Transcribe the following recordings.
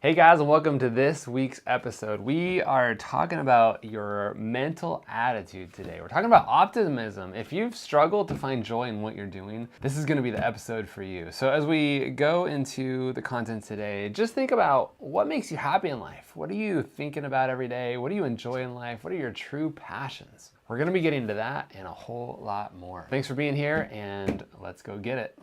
Hey guys, and welcome to this week's episode. We are talking about your mental attitude today. We're talking about optimism. If you've struggled to find joy in what you're doing, this is going to be the episode for you. So as we go into the content today, just think about what makes you happy in life. What are you thinking about every day? What do you enjoy in life? What are your true passions? We're going to be getting to that and a whole lot more. Thanks for being here, and let's go get it.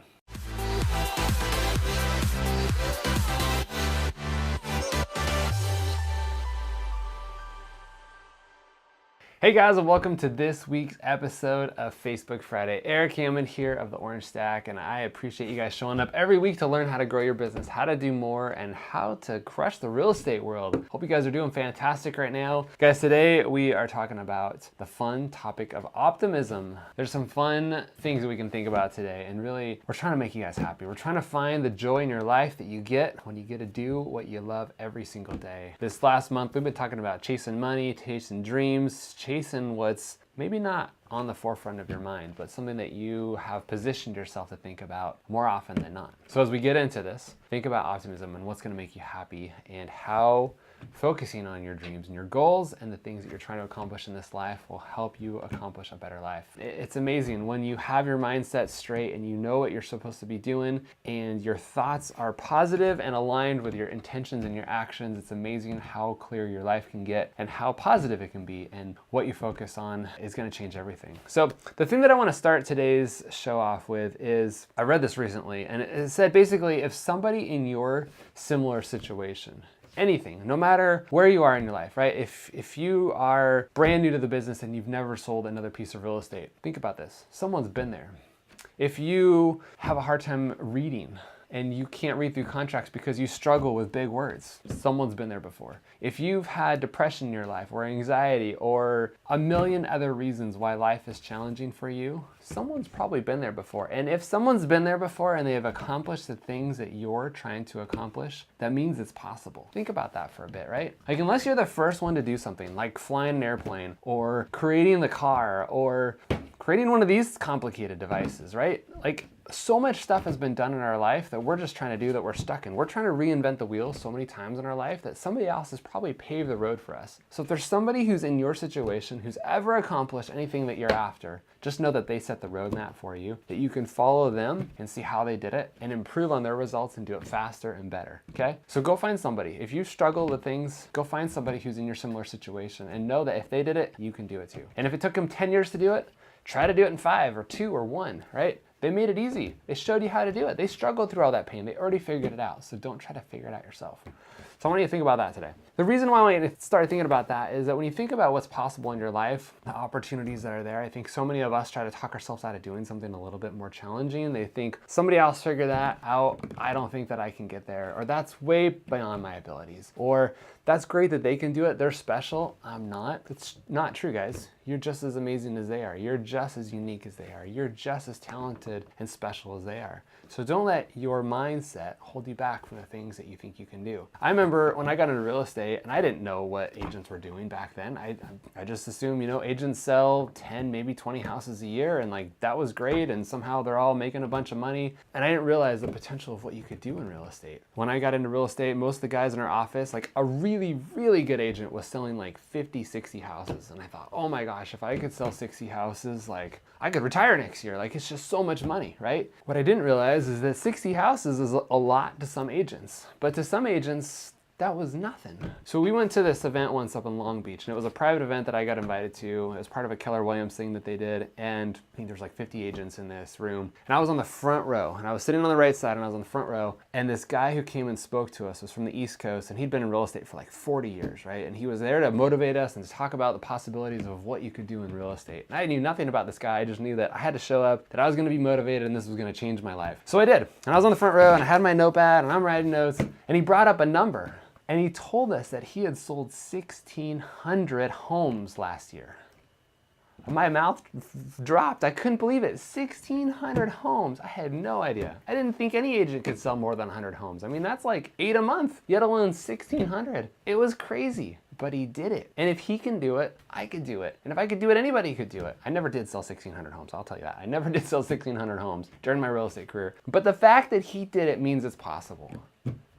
Hey guys, and welcome to this week's episode of Facebook Friday. Erik here of the Orange Stack, and I appreciate you guys showing up every week to learn how to grow your business, how to do more, and how to crush the real estate world. Hope you guys are doing fantastic right now. Guys, today we are talking about the fun topic of optimism. There's some fun things that we can think about today, and really, we're trying to make you guys happy. We're trying to find the joy in your life that you get when you get to do what you love every single day. This last month, we've been talking about chasing money, chasing dreams, chasing what's maybe not on the forefront of your mind, but something that you have positioned yourself to think about more often than not. So as we get into this, think about optimism and what's going to make you happy, and how focusing on your dreams and your goals and the things that you're trying to accomplish in this life will help you accomplish a better life. It's amazing when you have your mindset straight and you know what you're supposed to be doing and your thoughts are positive and aligned with your intentions and your actions. It's amazing how clear your life can get and how positive it can be, and what you focus on is going to change everything. So the thing that I want to start today's show off with is, I read this recently, and it said basically, if somebody in your similar situation, anything, no matter where you are in your life, right? If you are brand new to the business and you've never sold another piece of real estate, think about this. Someone's been there. If you have a hard time reading and you can't read through contracts because you struggle with big words, someone's been there before. If you've had depression in your life, or anxiety, or a million other reasons why life is challenging for you, someone's probably been there before. And if someone's been there before and they have accomplished the things that you're trying to accomplish, that means it's possible. Think about that for a bit, right? Like, unless you're the first one to do something like flying an airplane, or creating the car, or creating one of these complicated devices, right? Like, so much stuff has been done in our life that we're just trying to do, that we're stuck in. We're trying to reinvent the wheel so many times in our life that somebody else has probably paved the road for us. So if there's somebody who's in your situation who's ever accomplished anything that you're after, just know that they set the roadmap for you, that you can follow them and see how they did it and improve on their results and do it faster and better, okay? So go find somebody. If you struggle with things, go find somebody who's in your similar situation and know that if they did it, you can do it too. And if it took them 10 years to do it, try to do it in 5 or 2 or 1, right? They made it easy. They showed you how to do it. They struggled through all that pain. They already figured it out. So don't try to figure it out yourself. So I want you to think about that today. The reason why I want you to start thinking about that is that when you think about what's possible in your life, the opportunities that are there, I think so many of us try to talk ourselves out of doing something a little bit more challenging. They think, somebody else figured that out. I don't think that I can get there. Or that's way beyond my abilities. Or that's great that they can do it. They're special. I'm not. It's not true, guys. You're just as amazing as they are. You're just as unique as they are. You're just as talented and special as they are. So don't let your mindset hold you back from the things that you think you can do. I remember when I got into real estate, and I didn't know what agents were doing back then. I just assumed, agents sell 10, maybe 20 houses a year, and like that was great, and somehow they're all making a bunch of money. And I didn't realize the potential of what you could do in real estate. When I got into real estate, most of the guys in our office, like a really, really good agent was selling like 50, 60 houses. And I thought, oh my gosh, if I could sell 60 houses, like I could retire next year. Like, it's just so much money, right? What I didn't realize is that 60 houses is a lot to some agents, but to some agents, that was nothing. So we went to this event once up in Long Beach, and it was a private event that I got invited to. It was part of a Keller Williams thing that they did, and I think there's like 50 agents in this room. And I was on the front row, and I was sitting on the right side, and I was on the front row, and this guy who came and spoke to us was from the East Coast, and he'd been in real estate for like 40 years, right? And he was there to motivate us and to talk about the possibilities of what you could do in real estate. And I knew nothing about this guy. I just knew that I had to show up, that I was gonna be motivated, and this was gonna change my life. So I did. And I was on the front row, and I had my notepad, and I'm writing notes, and he brought up a number. And he told us that he had sold 1,600 homes last year. My mouth dropped. I couldn't believe it. 1,600 homes. I had no idea. I didn't think any agent could sell more than 100 homes. I mean, that's like 8 a month, let alone 1,600. It was crazy, but he did it. And if he can do it, I could do it. And if I could do it, anybody could do it. I never did sell 1,600 homes, I'll tell you that. I never did sell 1,600 homes during my real estate career. But the fact that he did it means it's possible.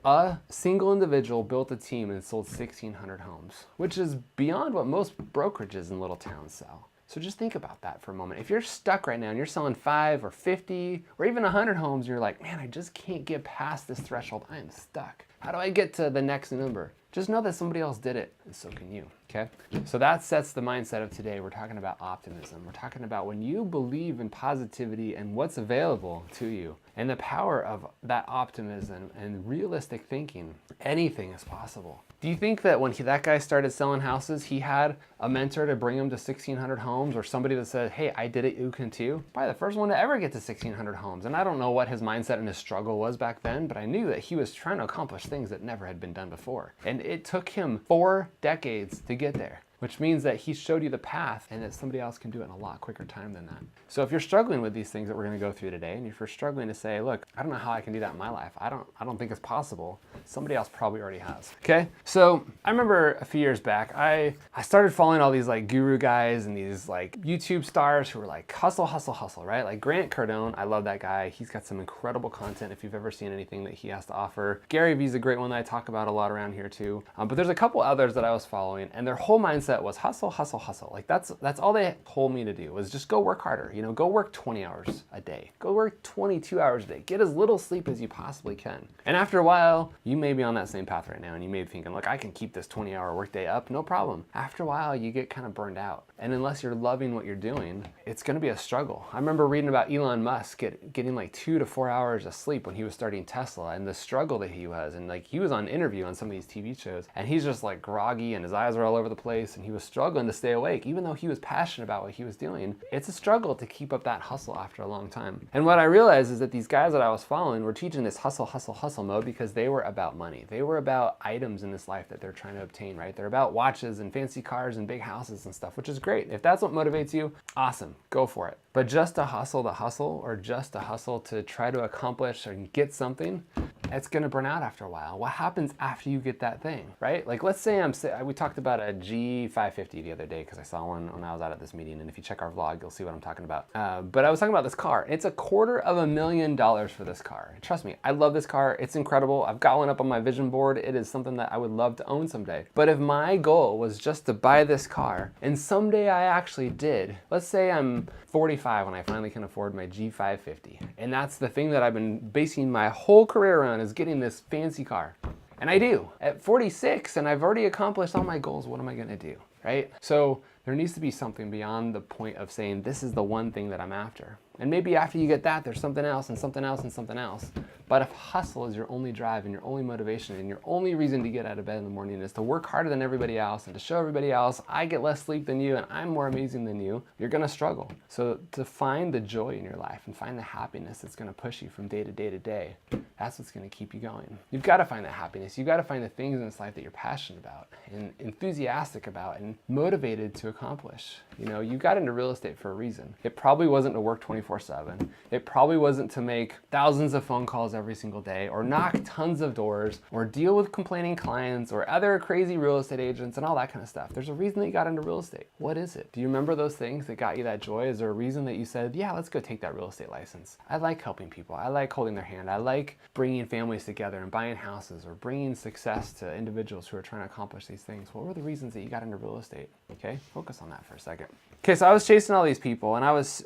A single individual built a team and sold 1,600 homes, which is beyond what most brokerages in little towns sell. So just think about that for a moment. If you're stuck right now and you're selling 5 or 50 or even 100 homes, you're like, man, I just can't get past this threshold. I am stuck. How do I get to the next number? Just know that somebody else did it, and so can you, okay? So that sets the mindset of today. We're talking about optimism. We're talking about when you believe in positivity and what's available to you and the power of that optimism and realistic thinking, anything is possible. Do you think that when that guy started selling houses, he had a mentor to bring him to 1,600 homes or somebody that said, hey, I did it, you can too? Probably the first one to ever get to 1,600 homes. And I don't know what his mindset and his struggle was back then, but I knew that he was trying to accomplish things that never had been done before. And it took him 4 decades to get there, which means that he showed you the path and that somebody else can do it in a lot quicker time than that. So if you're struggling with these things that we're gonna go through today, and if you're struggling to say, look, I don't know how I can do that in my life, I don't think it's possible, somebody else probably already has, okay? So I remember a few years back, I started following all these like guru guys and these like YouTube stars who were like hustle, hustle, hustle, right? Like Grant Cardone, I love that guy. He's got some incredible content if you've ever seen anything that he has to offer. Gary Vee's a great one that I talk about a lot around here too. But there's a couple others that I was following and their whole mindset was hustle, hustle, hustle. Like that's all they told me to do was just go work harder, you know, go work 20 hours a day, go work 22 hours a day, get as little sleep as you possibly can. And after a while, you may be on that same path right now and you may be thinking, look, I can keep this 20-hour workday up, no problem. After a while, you get kind of burned out. And unless you're loving what you're doing, it's gonna be a struggle. I remember reading about Elon Musk getting like 2 to 4 hours of sleep when he was starting Tesla and the struggle that he was. And like he was on interview on some of these TV shows and he's just like groggy and his eyes are all over the place and he was struggling to stay awake, even though he was passionate about what he was doing. It's a struggle to keep up that hustle after a long time. And what I realized is that these guys that I was following were teaching this hustle, hustle, hustle mode because they were about money. They were about items in this life that they're trying to obtain, right? They're about watches and fancy cars and big houses and stuff, which is great. If that's what motivates you, awesome, go for it. But just to hustle the hustle or just to hustle to try to accomplish or get something, it's gonna burn out after a while. What happens after you get that thing, right? Like let's say we talked about a G550 the other day because I saw one when I was out at this meeting, and if you check our vlog, you'll see what I'm talking about. But I was talking about this car. It's $250,000 for this car. Trust me, I love this car. It's incredible. I've got one up on my vision board. It is something that I would love to own someday. But if my goal was just to buy this car, and someday I actually did, let's say I'm 45 when I finally can afford my G550, and that's the thing that I've been basing my whole career around is getting this fancy car. And I do. At 46, and I've already accomplished all my goals, what am I gonna do, right? So there needs to be something beyond the point of saying, this is the one thing that I'm after. And maybe after you get that, there's something else and something else and something else. But if hustle is your only drive and your only motivation and your only reason to get out of bed in the morning is to work harder than everybody else and to show everybody else, I get less sleep than you and I'm more amazing than you, you're gonna struggle. So to find the joy in your life and find the happiness that's gonna push you from day to day to day, that's what's gonna keep you going. You've gotta find that happiness. You've gotta find the things in this life that you're passionate about and enthusiastic about and motivated to accomplish. You know, you got into real estate for a reason. It probably wasn't to work 24/7. It probably wasn't to make thousands of phone calls every single day or knock tons of doors or deal with complaining clients or other crazy real estate agents and all that kind of stuff. There's a reason that you got into real estate. What is it? Do you remember those things that got you that joy? Is there a reason that you said, yeah, let's go take that real estate license? I like helping people. I like holding their hand. I like bringing families together and buying houses or bringing success to individuals who are trying to accomplish these things. What were the reasons that you got into real estate? Okay, focus on that for a second. Okay, so I was chasing all these people and I was,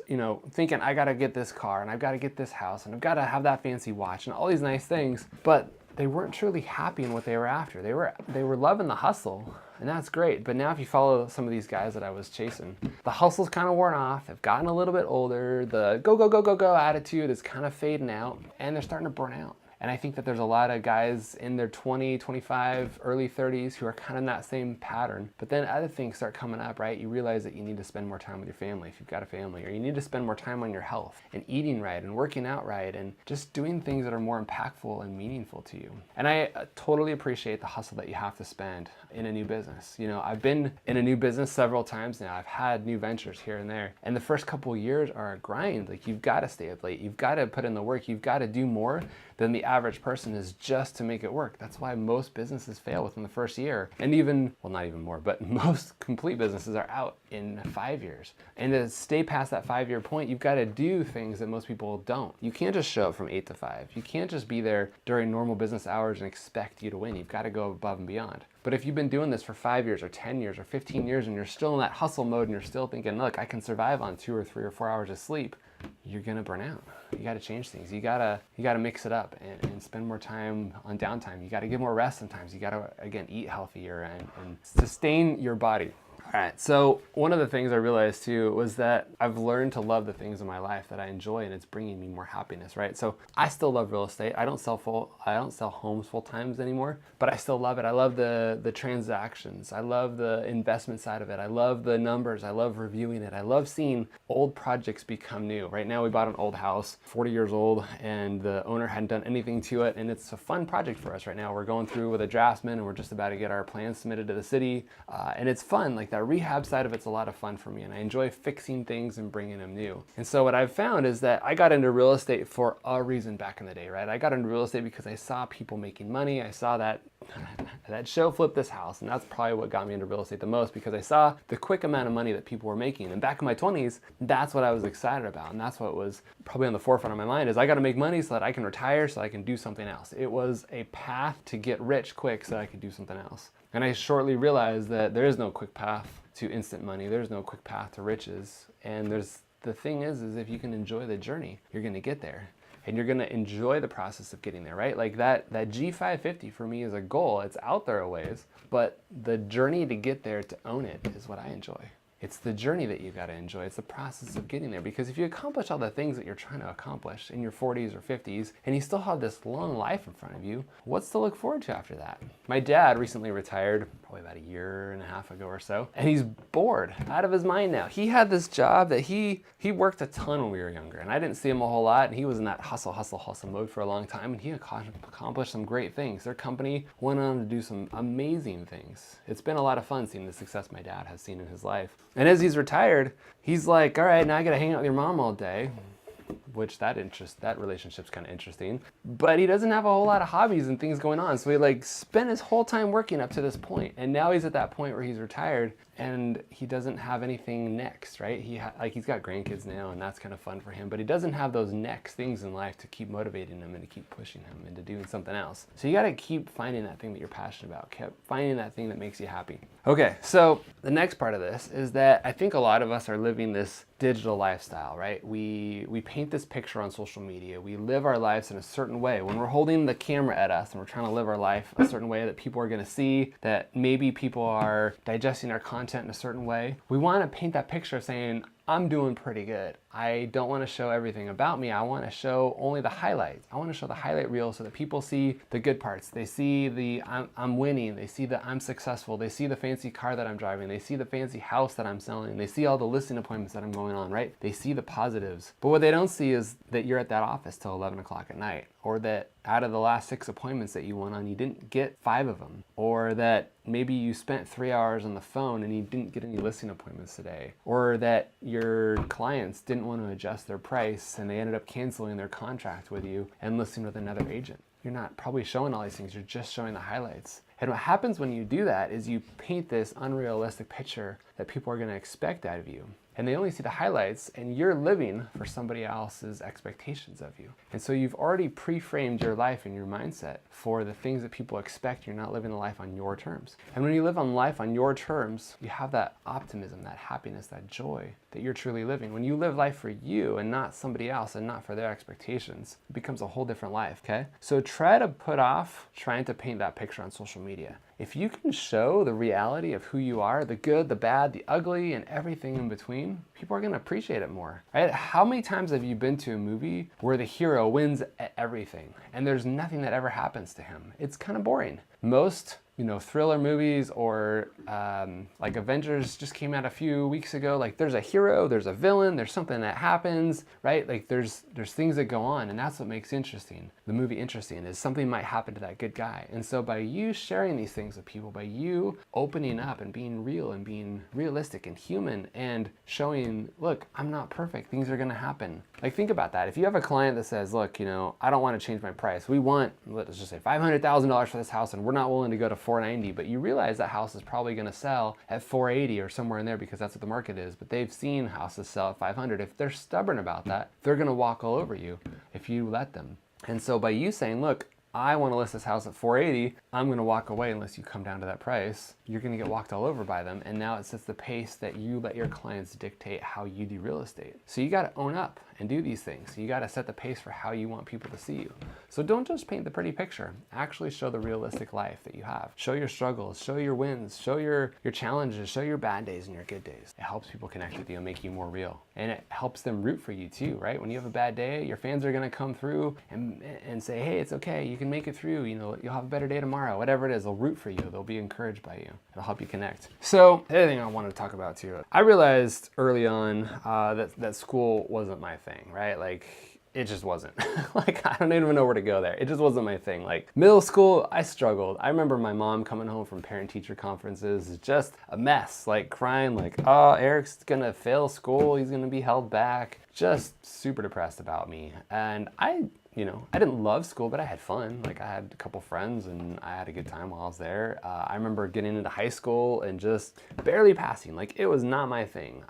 thinking I gotta get this car and I've gotta get this house and I've gotta have that fancy watch and all these nice things, but they weren't truly happy in what they were after. They were loving the hustle, and that's great. But now if you follow some of these guys that I was chasing, the hustle's kind of worn off. They've gotten a little bit older. The go, go, go, go, go attitude is kind of fading out, and they're starting to burn out. And I think that there's a lot of guys in their 20, 25, early 30s who are kind of in that same pattern. But then other things start coming up, right? You realize that you need to spend more time with your family if you've got a family, or you need to spend more time on your health and eating right and working out right and just doing things that are more impactful and meaningful to you. And I totally appreciate the hustle that you have to spend in a new business. I've been in a new business several times now. I've had new ventures here and there. And the first couple of years are a grind. Like you've got to stay up late. You've got to put in the work. You've got to do more than the average person is just to make it work. That's why most businesses fail within the first year. And even, well, not even more, but most complete businesses are out in 5 years. And to stay past that 5-year point, you've got to do things that most people don't. You can't just show up from 8 to 5. You can't just be there during normal business hours and expect you to win. You've got to go above and beyond. But if you've been doing this for 5 years or 10 years or 15 years and you're still in that hustle mode and you're still thinking, look, I can survive on 2 or 3 or 4 hours of sleep, you're gonna burn out. You gotta change things. You gotta mix it up and spend more time on downtime. You gotta get more rest sometimes. You gotta, again, eat healthier and sustain your body. All right, so one of the things I realized too was that I've learned to love the things in my life that I enjoy, and it's bringing me more happiness, right? So I still love real estate. I don't sell homes full times anymore, but I still love it. I love the transactions. I love the investment side of it. I love the numbers. I love reviewing it. I love seeing old projects become new. Right now we bought an old house, 40 years old, and the owner hadn't done anything to it, and it's a fun project for us right now. We're going through with a draftsman, and we're just about to get our plans submitted to the city, and it's fun. Like that rehab side of it's a lot of fun for me, and I enjoy fixing things and bringing them new. And so what I've found is that I got into real estate for a reason back in the day, right? I got into real estate because I saw people making money. I saw that show Flip This House, and that's probably what got me into real estate the most, because I saw the quick amount of money that people were making. And back in my 20s, that's what I was excited about, and that's what was probably on the forefront of my mind, is I got to make money so that I can retire, so I can do something else. It was a path to get rich quick so that I could do something else. And I shortly realized that there is no quick path to instant money. There's no quick path to riches. And the thing is if you can enjoy the journey, you're going to get there. And you're going to enjoy the process of getting there, right? Like that G550 for me is a goal. It's out there a ways, but the journey to get there, to own it, is what I enjoy. It's the journey that you've got to enjoy. It's the process of getting there. Because if you accomplish all the things that you're trying to accomplish in your 40s or 50s, and you still have this long life in front of you, what's to look forward to after that? My dad recently retired, probably about 1.5 years ago or so, and he's bored out of his mind now. He had this job that he worked a ton when we were younger, and I didn't see him a whole lot, and he was in that hustle mode for a long time, and he accomplished some great things. Their company went on to do some amazing things. It's been a lot of fun seeing the success my dad has seen in his life. And as he's retired, he's like, all right, now I gotta hang out with your mom all day, which that relationship's kind of interesting. But he doesn't have a whole lot of hobbies and things going on. So he spent his whole time working up to this point. And now he's at that point where he's retired and he doesn't have anything next, right? He's got grandkids now, and that's kind of fun for him, but he doesn't have those next things in life to keep motivating him and to keep pushing him into doing something else. So you got to keep finding that thing that you're passionate about, keep finding that thing that makes you happy. Okay, so the next part of this is that I think a lot of us are living this digital lifestyle, right? We paint this picture on social media. We live our lives in a certain way. When we're holding the camera at us and we're trying to live our life a certain way that people are going to see, that maybe people are digesting our content in a certain way, we want to paint that picture saying, I'm doing pretty good. I don't want to show everything about me. I want to show only the highlights. I want to show the highlight reel so that people see the good parts. They see the I'm winning. They see that I'm successful. They see the fancy car that I'm driving. They see the fancy house that I'm selling. They see all the listing appointments that I'm going on, right? They see the positives. But what they don't see is that you're at that office till 11 o'clock at night, or that out of the last 6 appointments that you went on, you didn't get 5 of them, or that maybe you spent 3 hours on the phone and you didn't get any listing appointments today, or that your clients didn't want to adjust their price and they ended up canceling their contract with you and listing with another agent. You're not probably showing all these things, you're just showing the highlights. And what happens when you do that is you paint this unrealistic picture that people are going to expect out of you. And they only see the highlights, and you're living for somebody else's expectations of you. And so you've already pre-framed your life and your mindset for the things that people expect. You're not living the life on your terms. And when you live on life on your terms, you have that optimism, that happiness, that joy that you're truly living. When you live life for you and not somebody else and not for their expectations, it becomes a whole different life, okay? So try to put off trying to paint that picture on social media. If you can show the reality of who you are, the good, the bad, the ugly, and everything in between, people are going to appreciate it more, right? How many times have you been to a movie where the hero wins at everything and there's nothing that ever happens to him? It's kind of boring. Most thriller movies or like Avengers just came out a few weeks ago. Like there's a hero, there's a villain, there's something that happens, right? Like there's things that go on, and that's what makes the movie interesting, is something might happen to that good guy. And so by you sharing these things with people, by you opening up and being real and being realistic and human and showing, look, I'm not perfect, things are gonna happen. Like think about that. If you have a client that says, look, I don't want to change my price. We want, let's just say $500,000 for this house, and we're not willing to go to $490, but you realize that house is probably going to sell at $480 or somewhere in there because that's what the market is. But they've seen houses sell at $500. If they're stubborn about that, they're going to walk all over you if you let them. And so by you saying, look, I want to list this house at $480, I'm going to walk away unless you come down to that price, you're going to get walked all over by them. And now it sets the pace that you let your clients dictate how you do real estate. So you got to own up and do these things. You got to set the pace for how you want people to see you. So don't just paint the pretty picture. Actually show the realistic life that you have. Show your struggles, show your wins, show your challenges, show your bad days and your good days. It helps people connect with you and make you more real. And it helps them root for you too, right? When you have a bad day, your fans are going to come through and say, hey, it's okay, you can make it through, you'll have a better day tomorrow, whatever it is. They'll root for you. They'll be encouraged by you. It'll help you connect. So the other thing I wanted to talk about too, I realized early on that school wasn't my thing, right? Like it just wasn't. Like I don't even know where to go there. It just wasn't my thing. Like middle school, I struggled. I remember my mom coming home from parent-teacher conferences, just a mess, like crying, like, oh, Eric's gonna fail school. He's gonna be held back. Just super depressed about me. And I didn't love school, but I had fun. Like I had a couple friends and I had a good time while I was there. I remember getting into high school and just barely passing. Like it was not my thing.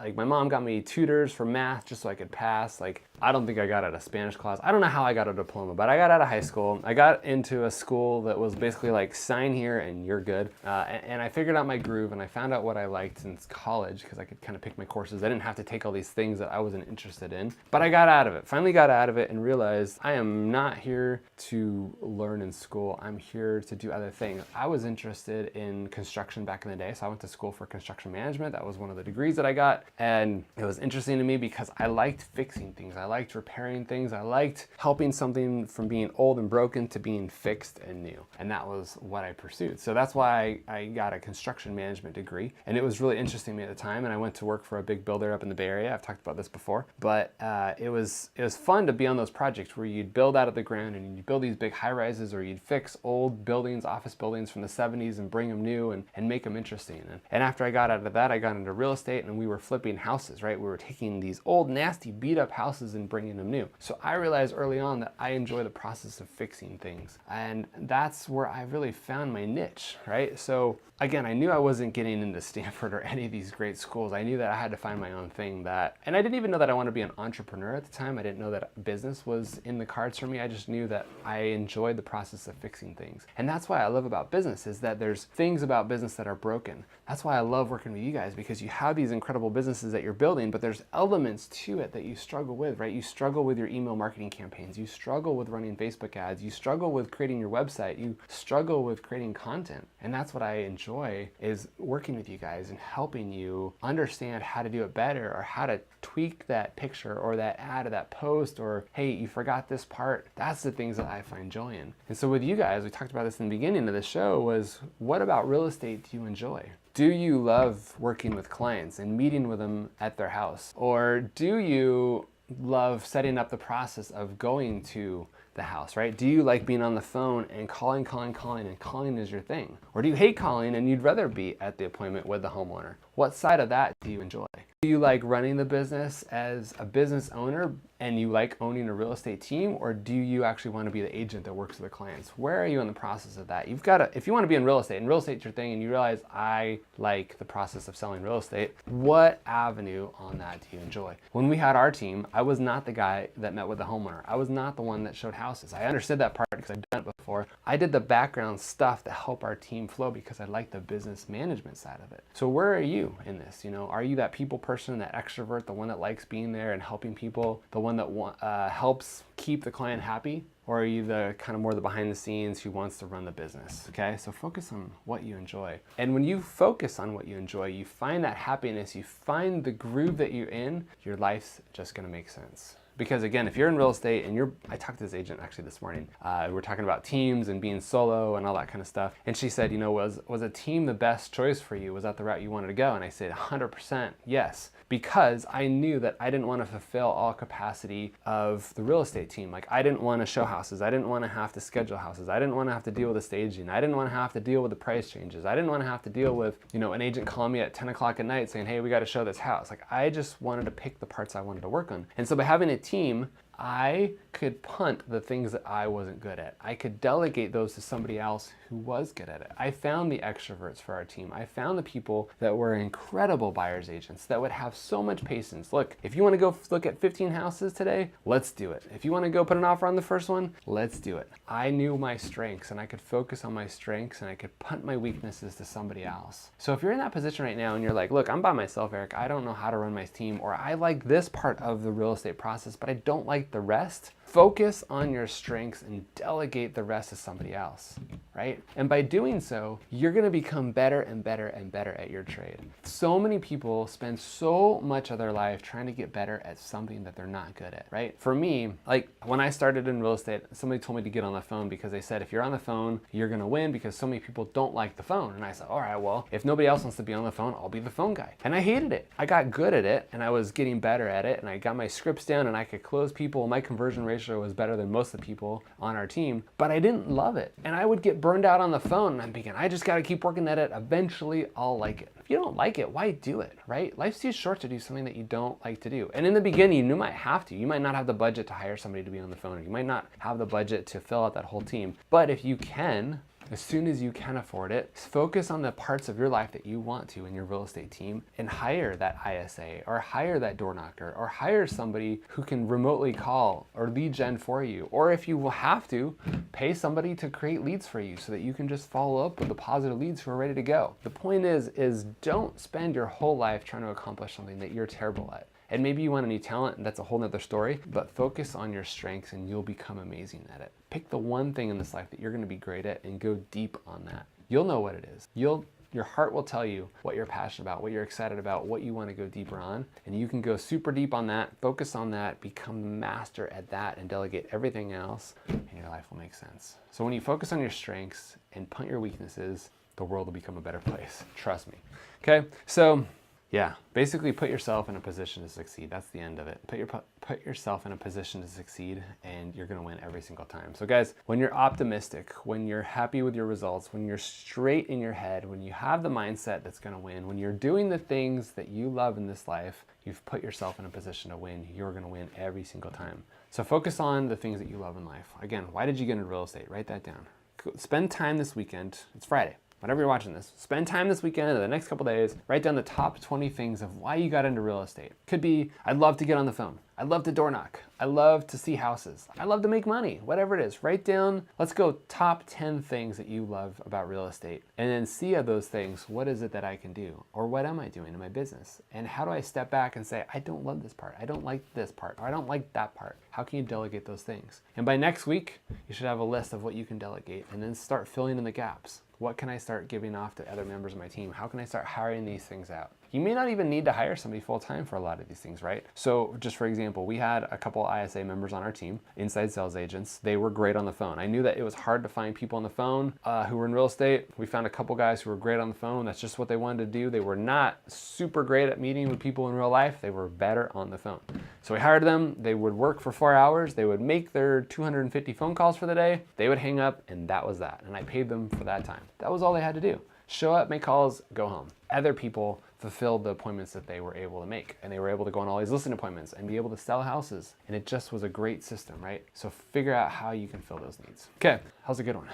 Like my mom got me tutors for math just so I could pass. Like I don't think I got out of Spanish class. I don't know how I got a diploma, but I got out of high school. I got into a school that was basically like sign here and you're good. And I figured out my groove and I found out what I liked in college because I could kind of pick my courses. I didn't have to take all these things that I wasn't interested in, but I got out of it. Finally got out of it and realized I am not here to learn in school. I'm here to do other things. I was interested in construction back in the day, so I went to school for construction management. That was one of the degrees that I got, and it was interesting to me because I liked fixing things. I liked repairing things. I liked helping something from being old and broken to being fixed and new, and that was what I pursued. So that's why I got a construction management degree, and it was really interesting to me at the time, and I went to work for a big builder up in the Bay Area. I've talked about this before, but it was fun to be on those projects where you'd build out of the ground and you'd build these big high rises, or you'd fix old buildings, office buildings from the 70s and bring them new and make them interesting. And after I got out of that, I got into real estate and we were flipping houses, right? We were taking these old, nasty, beat up houses and bringing them new. So I realized early on that I enjoy the process of fixing things. And that's where I really found my niche, right? So again, I knew I wasn't getting into Stanford or any of these great schools. I knew that I had to find my own thing and I didn't even know that I wanted to be an entrepreneur at the time. I didn't know that business was in the cards for me. I just knew that I enjoyed the process of fixing things. And that's why I love about business, is that there's things about business that are broken. That's why I love working with you guys, because you have these incredible businesses that you're building, but there's elements to it that you struggle with, right? You struggle with your email marketing campaigns. You struggle with running Facebook ads. You struggle with creating your website. You struggle with creating content. And that's what I enjoy, is working with you guys and helping you understand how to do it better, or how to tweak that picture or that ad or that post, or hey, you forgot this part. That's the things that I find joy in. And so with you guys, we talked about this in the beginning of the show, was what about real estate do you enjoy? Do you love working with clients and meeting with them at their house? Or do you love setting up the process of going to the house, right? Do you like being on the phone and calling and calling is your thing? Or do you hate calling and you'd rather be at the appointment with the homeowner? What side of that do you enjoy? Do you like running the business as a business owner and you like owning a real estate team, or do you actually want to be the agent that works with the clients? Where are you in the process of that? You've got to, if you want to be in real estate and real estate's your thing and you realize I like the process of selling real estate, what avenue on that do you enjoy? When we had our team, I was not the guy that met with the homeowner. I was not the one that showed houses. I understood that part because I've done it before. I did the background stuff to help our team flow because I like the business management side of it. So where are you in this? Are you that people person, that extrovert, the one that likes being there and helping people, the one that helps keep the client happy? Or are you the kind of more the behind the scenes who wants to run the business? Okay, so focus on what you enjoy. And when you focus on what you enjoy, you find that happiness, you find the groove that you're in, your life's just gonna make sense. Because again, if you're in real estate and I talked to this agent actually this morning, we're talking about teams and being solo and all that kind of stuff. And she said, was a team the best choice for you? Was that the route you wanted to go? And I said, 100% yes. Because I knew that I didn't want to fulfill all capacity of the real estate team. Like I didn't want to show houses. I didn't want to have to schedule houses. I didn't want to have to deal with the staging. I didn't want to have to deal with the price changes. I didn't want to have to deal with, an agent calling me at 10 o'clock at night saying, hey, we got to show this house. Like I just wanted to pick the parts I wanted to work on. And so by having a team, I could punt the things that I wasn't good at. I could delegate those to somebody else who was good at it. I found the extroverts for our team. I found the people that were incredible buyer's agents that would have so much patience. Look, if you want to go look at 15 houses today, let's do it. If you want to go put an offer on the first one, let's do it. I knew my strengths and I could focus on my strengths and I could punt my weaknesses to somebody else. So if you're in that position right now and you're like, look, I'm by myself, Erik. I don't know how to run my team, or I like this part of the real estate process, but I don't like the rest. Focus on your strengths and delegate the rest to somebody else, right? And by doing so, you're gonna become better and better and better at your trade. So many people spend so much of their life trying to get better at something that they're not good at, right? For me, like when I started in real estate, somebody told me to get on the phone because they said, if you're on the phone, you're gonna win because so many people don't like the phone. And I said, all right, well, if nobody else wants to be on the phone, I'll be the phone guy. And I hated it. I got good at it and I was getting better at it and I got my scripts down and I could close people. My conversion ratio was better than most of the people on our team, but I didn't love it. And I would get burned out on the phone and I'm thinking, I just gotta keep working at it. Eventually I'll like it. If you don't like it, why do it, right? Life's too short to do something that you don't like to do. And in the beginning, you might have to. You might not have the budget to hire somebody to be on the phone, or you might not have the budget to fill out that whole team. But if you can, as soon as you can afford it, focus on the parts of your life that you want to in your real estate team and hire that ISA or hire that door knocker or hire somebody who can remotely call or lead gen for you. Or if you will have to, pay somebody to create leads for you so that you can just follow up with the positive leads who are ready to go. The point is don't spend your whole life trying to accomplish something that you're terrible at. And maybe you want a new talent, and that's a whole nother story, but focus on your strengths and you'll become amazing at it. Pick the one thing in this life that you're gonna be great at and go deep on that. You'll know what it is. Your heart will tell you what you're passionate about, what you're excited about, what you wanna go deeper on, and you can go super deep on that, focus on that, become the master at that, and delegate everything else, and your life will make sense. So when you focus on your strengths and punt your weaknesses, the world will become a better place. Trust me. Okay, so yeah, basically put yourself in a position to succeed. That's the end of it. Put yourself in a position to succeed and you're gonna win every single time. So guys, when you're optimistic, when you're happy with your results, when you're straight in your head, when you have the mindset that's gonna win, when you're doing the things that you love in this life, you've put yourself in a position to win. You're gonna win every single time. So focus on the things that you love in life. Again, why did you get into real estate? Write that down. Spend time this weekend. It's Friday. Whenever you're watching this, spend time this weekend or the next couple days, write down the top 20 things of why you got into real estate. Could be, I'd love to get on the phone. I'd love to door knock. I love to see houses. I love to make money, whatever it is. Write down, let's go top 10 things that you love about real estate. And then see of those things, what is it that I can do? Or what am I doing in my business? And how do I step back and say, I don't love this part. I don't like this part. Or I don't like that part. How can you delegate those things? And by next week, you should have a list of what you can delegate and then start filling in the gaps. What can I start giving off to other members of my team? How can I start hiring these things out? You may not even need to hire somebody full-time for a lot of these things, right? So just for example, we had a couple ISA members on our team, inside sales agents. They were great on the phone. I knew that it was hard to find people on the phone who were in real estate. We found a couple guys who were great on the phone. That's just what they wanted to do. They were not super great at meeting with people in real life. They were better on the phone. So we hired them. They would work for 4 hours. They would make their 250 phone calls for the day. They would hang up and that was that. And I paid them for that time. That was all they had to do. Show up, make calls, go home. Other people fulfilled the appointments that they were able to make, and they were able to go on all these listing appointments and be able to sell houses. And it just was a great system, right? So figure out how you can fill those needs. Okay, how's a good one?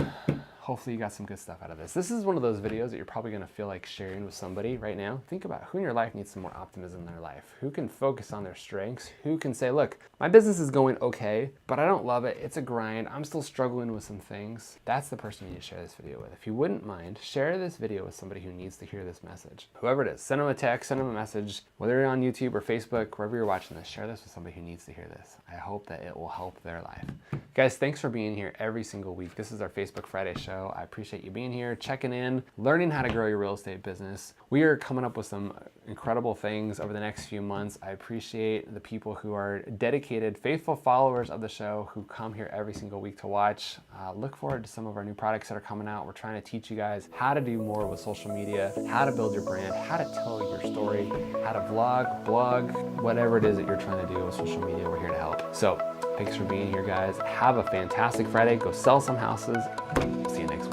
Hopefully you got some good stuff out of this. This is one of those videos that you're probably gonna feel like sharing with somebody right now. Think about who in your life needs some more optimism in their life. Who can focus on their strengths? Who can say, look, my business is going okay, but I don't love it. It's a grind. I'm still struggling with some things. That's the person you need to share this video with. If you wouldn't mind, share this video with somebody who needs to hear this message. Whoever it is, send them a text, send them a message, whether you're on YouTube or Facebook, wherever you're watching this, share this with somebody who needs to hear this. I hope that it will help their life. Guys, thanks for being here every single week. This is our Facebook Friday show. show. I appreciate you being here, checking in, learning how to grow your real estate business. We are coming up with some incredible things over the next few months. I appreciate the people who are dedicated, faithful followers of the show who come here every single week to watch. Look forward to some of our new products that are coming out. We're trying to teach you guys how to do more with social media, how to build your brand, how to tell your story, how to vlog, blog, whatever it is that you're trying to do with social media. We're here to help. So thanks for being here, guys. Have a fantastic Friday. Go sell some houses. See you next week.